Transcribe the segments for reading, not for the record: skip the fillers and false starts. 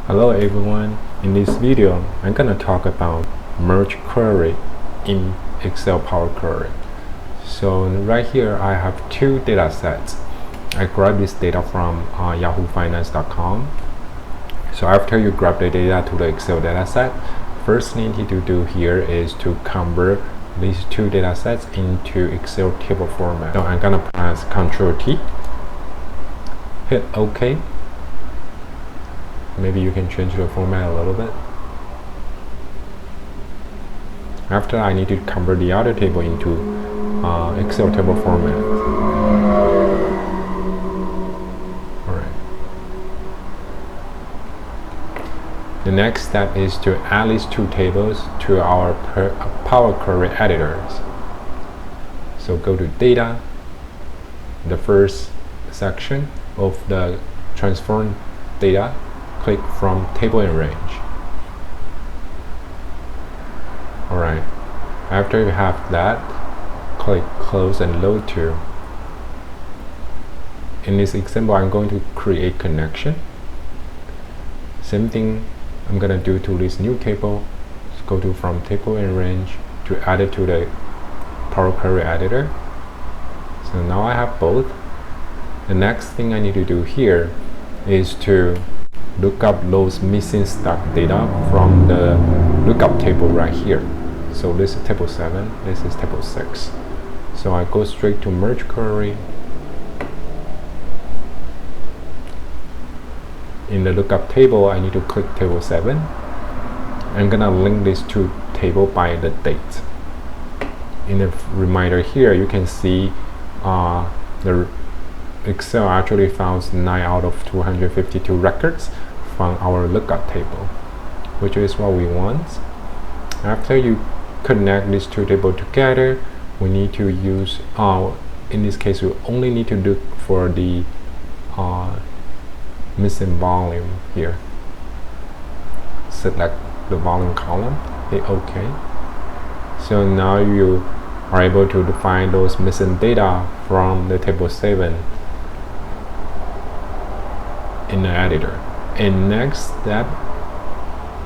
Hello everyone, in this video I'm gonna talk about merge query in Excel Power Query. So right here I have two data sets. I grabbed this data from yahoofinance.com. So after you grab the data to the Excel data set, first thing you need to do here is to convert these two data sets into Excel table format. So I'm gonna press Ctrl T, hit OK. Maybe you can change the format a little bit. After, I need to convert the other table into Excel table format. Alright. The next step is to add these two tables to our Power Query editors. So go to Data, the first section of the Transform Data. Click from Table and Range. Alright, after you have that, click Close and Load To. In this example, I'm going to create connection. Same thing I'm gonna do to this new table. Let's go to from Table and Range to add it to the Power Query editor. So now I have both. The next thing I need to do here is to look up those missing stock data from the lookup table right here. So this is table 7, this is table 6. So I go straight to merge query. In the lookup table, I need to click table 7. I'm gonna link this to table by the date. In the reminder here, you can see the Excel actually found 9 out of 252 records from our lookup table, which is what we want. After you connect these two tables together, we need to use, in this case, we only need to look for the missing volume here. Select the volume column, hit OK. So now you are able to find those missing data from the table 7 in the editor. And next step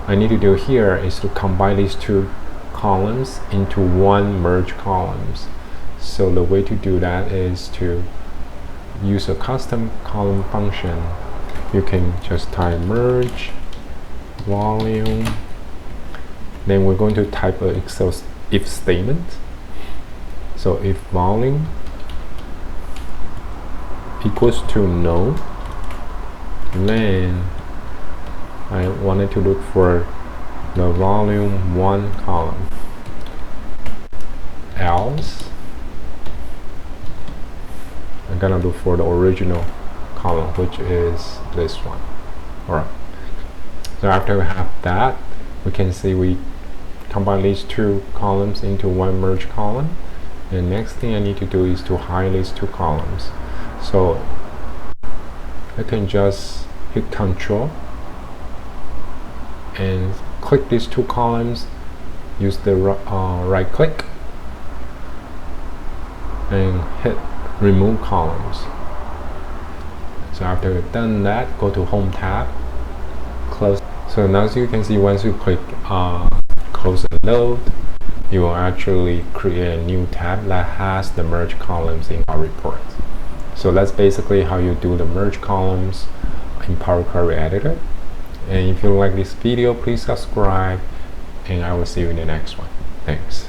I need to do here is to combine these two columns into one merge columns. So the way to do that is to use a custom column function. You can just type merge volume, then we're going to type an Excel if statement. So if volume equals to no, then I wanted to look for the volume 1 column. Else, I'm gonna look for the original column, which is this one. Alright. So after we have that, we can see we combine these two columns into one merge column. The next thing I need to do is to hide these two columns. So I can just hit Control and click these two columns, use the right click and hit remove columns. So after you've done that, go to Home tab, close. So now as you can see, once you click close and load, you will actually create a new tab that has the merge columns in our report. So that's basically how you do the merge columns in Power Query Editor. And if you like this video, please subscribe, and I will see you in the next one. Thanks.